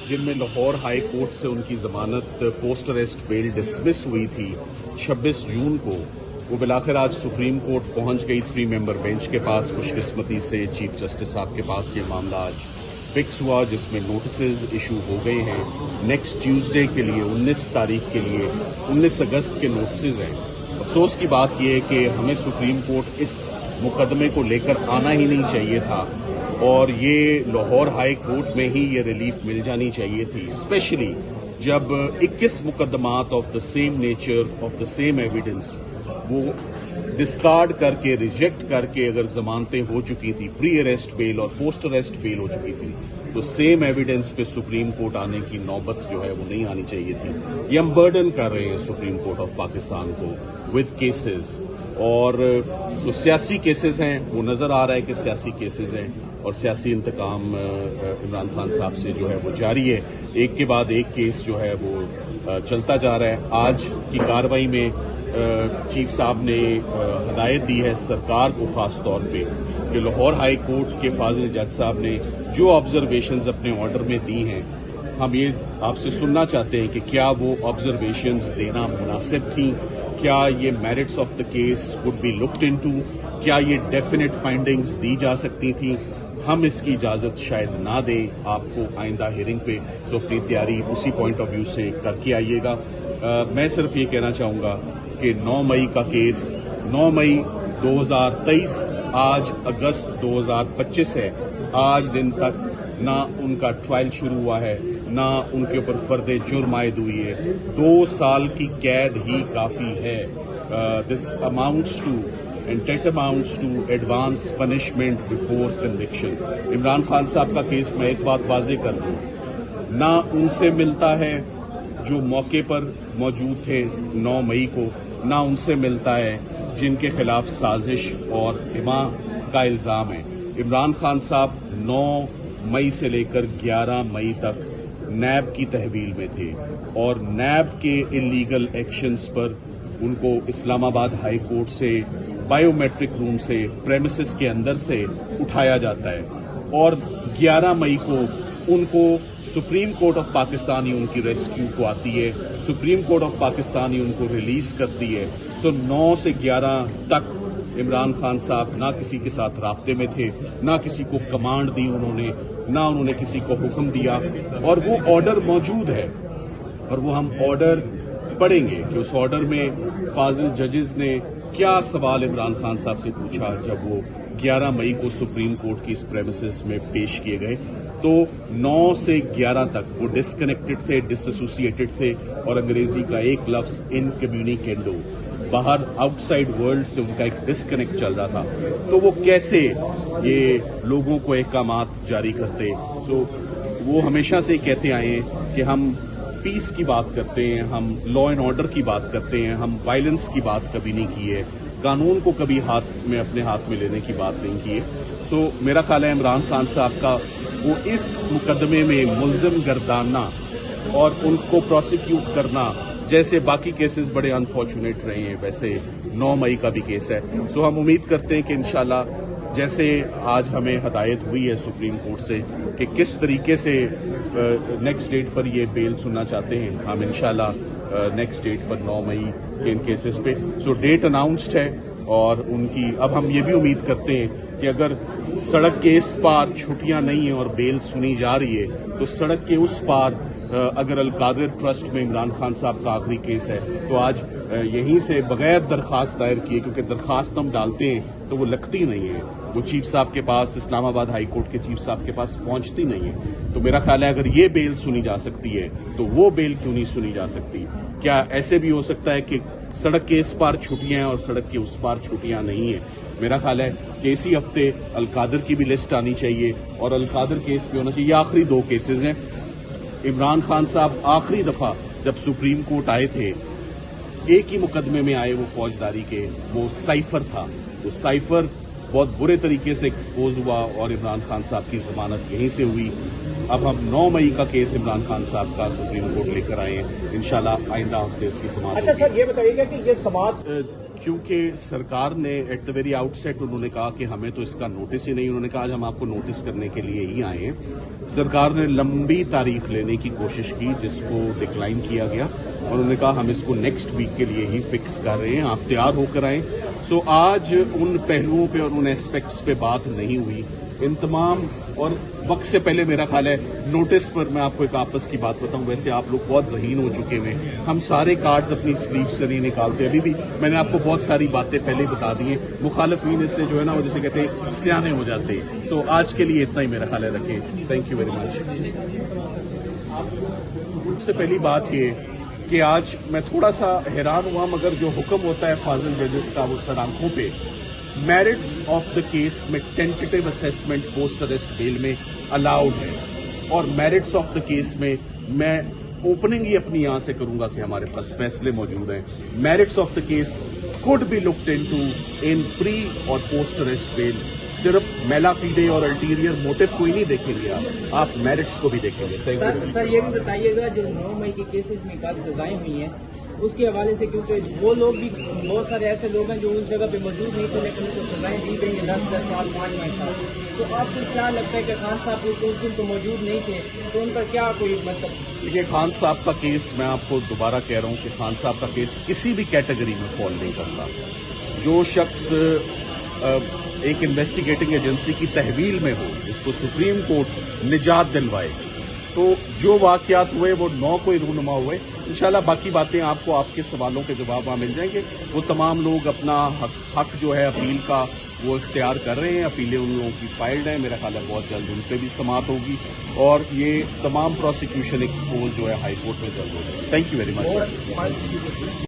جن میں Lahore high court سے ان کی ضمانت پوسٹ اریسٹ بیل ڈسمس ہوئی تھی 26 جون کو، وہ بالآخر آج سپریم کورٹ پہنچ گئی 3 ممبر بینچ کے پاس۔ خوش قسمتی سے چیف جسٹس صاحب کے پاس یہ معاملہ آج فکس ہوا، جس میں نوٹسز ایشو ہو گئے ہیں نیکسٹ ٹیوزڈے کے لیے، 19 تاریخ کے لیے 19 اگست کے نوٹسز ہیں۔ افسوس کی بات یہ ہے کہ ہمیں سپریم کورٹ اس مقدمے کو لے کر آنا ہی نہیں چاہیے تھا، اور یہ لاہور ہائی کورٹ میں ہی یہ ریلیف مل جانی چاہیے تھی، اسپیشلی جب 21 مقدمات of the same nature of the same evidence وہ ڈسکارڈ کر کے ریجیکٹ کر کے اگر ضمانتیں ہو چکی تھی، پری اریسٹ بیل اور پوسٹ اریسٹ بیل ہو چکی تھی، تو سیم ایویڈنس پہ سپریم کورٹ آنے کی نوبت جو ہے وہ نہیں آنی چاہیے تھی۔ یہ ہم برڈن کر رہے ہیں سپریم کورٹ آف پاکستان کو ود کیسز، اور جو سیاسی کیسز ہیں وہ نظر آ رہا ہے کہ سیاسی کیسز ہیں، اور سیاسی انتقام عمران خان صاحب سے جو ہے وہ جاری ہے، ایک کے بعد ایک کیس جو ہے وہ چلتا جا رہا ہے۔ آج کی کارروائی میں چیف صاحب نے ہدایت دی ہے سرکار کو خاص طور پہ کہ لاہور ہائی کورٹ کے فاضل جج صاحب نے جو آبزرویشنز اپنے آرڈر میں دی ہیں، ہم یہ آپ سے سننا چاہتے ہیں کہ کیا وہ آبزرویشنز دینا مناسب تھیں، کیا یہ merits of the case would be looked into, کیا یہ ڈیفینیٹ فائنڈنگز دی جا سکتی تھیں۔ ہم اس کی اجازت شاید نہ دیں آپ کو آئندہ ہیئرنگ پہ، سو اپنی تیاری اسی پوائنٹ آف ویو سے کر کے آئیے گا۔ میں صرف یہ کہنا چاہوں گا کہ 9 مئی کا کیس 9 مئی 2023 آج اگست 2025 ہے، آج دن تک نہ ان کا ٹرائل شروع ہوا ہے، نہ ان کے اوپر فرد جرم عائد ہوئی ہے۔ 2 سال کی قید ہی کافی ہے۔ This amounts to and that amounts to advance punishment before conviction. Imran Khan صاحب کا کیس میں ایک بات واضح کر دوں، نہ ان سے ملتا ہے جو موقع پر موجود تھے 9 مئی کو، نہ ان سے ملتا ہے جن کے خلاف سازش اور حما کا الزام ہے۔ عمران خان صاحب 9 مئی سے لے کر 11 مئی تک نیب کی تحویل میں تھے، اور نیب کے انلیگل ایکشنز پر ان کو اسلام آباد ہائی کورٹ سے بایو میٹرک روم سے پریمیسز کے اندر سے اٹھایا جاتا ہے، اور 11 مئی کو ان کو سپریم کورٹ آف پاکستان ہی ان کی ریسکیو کو آتی ہے، سپریم کورٹ آف پاکستان ہی ان کو ریلیز کرتی ہے۔ سو 9 سے 11 تک عمران خان صاحب نہ کسی کے ساتھ رابطے میں تھے، نہ کسی کو کمانڈ دی انہوں نے کسی کو حکم دیا، اور وہ آرڈر موجود ہے، اور وہ ہم آرڈر پڑھیں گے کہ اس آرڈر میں فاضل ججز نے کیا سوال عمران خان صاحب سے پوچھا جب وہ 11 مئی کو سپریم کورٹ کی اس پریمیسز میں پیش کیے گئے۔ تو 9 سے 11 تک وہ ڈسکنیکٹڈ تھے، ڈس ایسوسیٹڈ تھے، اور انگریزی کا ایک لفظ انکمیونیکینڈو، باہر آؤٹ سائڈ ورلڈ سے ان کا ایک ڈسکنیکٹ چل رہا تھا۔ تو وہ کیسے یہ لوگوں کو احکامات جاری کرتے؟ تو وہ ہمیشہ سے کہتے آئے ہیں کہ ہم پیس کی بات کرتے ہیں، ہم لا اینڈ آرڈر کی بات کرتے ہیں، ہم وائلنس کی بات کبھی نہیں کی ہے، قانون کو کبھی اپنے ہاتھ میں لینے کی بات نہیں کی ہے۔ سو میرا خیال ہے عمران خان صاحب کا وہ اس مقدمے میں ملزم گرداننا اور ان کو پروسیکیوٹ کرنا، جیسے باقی کیسز بڑے انفارچونیٹ رہے ہیں، ویسے 9 مئی کا بھی کیس ہے۔ سو ہم امید کرتے ہیں کہ انشاءاللہ جیسے آج ہمیں ہدایت ہوئی ہے سپریم کورٹ سے کہ کس طریقے سے نیکسٹ ڈیٹ پر یہ بیل سننا چاہتے ہیں، ہم انشاءاللہ نیکسٹ ڈیٹ پر 9 مئی کے ان کیسز پہ سو ڈیٹ اناؤنسڈ ہے، اور ان کی اب ہم یہ بھی امید کرتے ہیں کہ اگر سڑک کے اس پار چھٹیاں نہیں ہیں اور بیل سنی جا رہی ہے، تو سڑک کے اس پار اگر القادر ٹرسٹ میں عمران خان صاحب کا آخری کیس ہے تو آج یہیں سے بغیر درخواست دائر کیے، کیونکہ درخواست ہم ڈالتے ہیں تو وہ لگتی نہیں ہے، وہ چیف صاحب کے پاس، اسلام آباد ہائی کورٹ کے چیف صاحب کے پاس پہنچتی نہیں ہے۔ تو میرا خیال ہے اگر یہ بیل سنی جا سکتی ہے تو وہ بیل کیوں نہیں سنی جا سکتی؟ کیا ایسے بھی ہو سکتا ہے کہ سڑک کے اس پار چھٹیاں ہیں اور سڑک کے اس پار چھٹیاں نہیں ہیں؟ میرا خیال ہے کہ اسی ہفتے القادر کی بھی لسٹ آنی چاہیے، اور القادر کیس بھی ہونا چاہیے۔ یہ آخری 2 کیسز ہیں۔ عمران خان صاحب آخری دفعہ جب سپریم کورٹ آئے تھے، ایک ہی مقدمے میں آئے وہ فوجداری کے، وہ سائفر تھا، وہ سائفر بہت برے طریقے سے ایکسپوز ہوا، اور عمران خان صاحب کی ضمانت یہیں سے ہوئی۔ اب ہم 9 مئی کا کیس عمران خان صاحب کا سپریم کورٹ لے کر آئے ہیں، انشاءاللہ آئندہ ہفتے اس کی سماعت۔ اچھا سر، یہ بتائیے گا کہ یہ سماعت کیونکہ سرکار نے ایٹ دا ویری آؤٹ سیٹ انہوں نے کہا کہ ہمیں تو اس کا نوٹس ہی نہیں، انہوں نے کہا آج ہم آپ کو نوٹس کرنے کے لیے ہی آئے ہیں. سرکار نے لمبی تاریخ لینے کی کوشش کی جس کو ڈکلائن کیا گیا، اور انہوں نے کہا ہم اس کو نیکسٹ ویک کے لیے ہی فکس کر رہے ہیں، آپ تیار ہو کر آئیں. سو آج ان پہلوؤں پہ اور ان ایسپیکٹس پہ بات نہیں ہوئی. ان تمام اور وقت سے پہلے میرا خیال ہے نوٹس پر میں آپ کو ایک آپس کی بات بتاؤں، ویسے آپ لوگ بہت ذہین ہو چکے ہیں، ہم سارے کارڈز اپنی سلیو سے نہیں نکالتے. ابھی بھی میں نے آپ کو بہت ساری باتیں پہلے ہی بتا دی ہیں. مخالفین اس سے جو ہے نا وہ جسے کہتے ہیں سیانے ہو جاتے ہیں. سو آج کے لیے اتنا ہی میرا خیال ہے رکھیں. Thank you very much. سب سے پہلی بات یہ کہ آج میں تھوڑا سا حیران ہوا، مگر جو حکم ہوتا ہے فاضل ججز کا وہ سر آنکھوں پہ میرٹس آف دا کیس میں ٹینٹیٹو اسیسمنٹ پوسٹ اریسٹ بیل میں الاؤڈ ہے، اور میرٹس آف دا کیس میں اوپننگ ہی اپنی یہاں سے کروں گا کہ ہمارے پاس فیصلے موجود ہیں. Merits of the case could be looked into in pre اور پوسٹ اریسٹ بیل. صرف میلا فیڈے اور الٹیریئر موٹو کوئی نہیں دیکھیں گے، آپ میرٹس کو بھی دیکھیں گے. سر یہ بھی بتائیے گا جو 9 مئی کے کیسز میں کل سزائیں ہوئی ہیں اس کے حوالے سے، کیونکہ وہ لوگ بھی بہت سارے ایسے لوگ ہیں جو اس جگہ پہ موجود نہیں تھے لیکن ان کو سزائیں دی گئی ہیں 10 سال 5 سال. تو آپ کو کیا لگتا ہے کہ خان صاحب اس دن تو موجود نہیں تھے تو ان پر کیا کوئی مطلب؟ دیکھیے خان صاحب کا کیس، میں آپ کو دوبارہ کہہ رہا ہوں کہ خان صاحب کا کیس کسی بھی کیٹیگری میں فال نہیں کرتا. جو شخص ایک انویسٹیگیٹنگ ایجنسی کی تحویل میں ہو، جس کو سپریم کورٹ نجات دلوائے، تو جو واقعات ہوئے وہ 9 کو ہی رونما ہوئے. انشاءاللہ باقی باتیں آپ کو آپ کے سوالوں کے جواب وہاں مل جائیں گے. وہ تمام لوگ اپنا حق جو ہے اپیل کا وہ اختیار کر رہے ہیں. اپیلیں ان لوگوں کی فائلڈ ہیں، میرا خیال ہے بہت جلد ان پہ بھی سماعت ہوگی، اور یہ تمام پروسیکیوشن ایکسپوز جو ہے ہائی کورٹ میں جلد ہوگی. Thank you very much.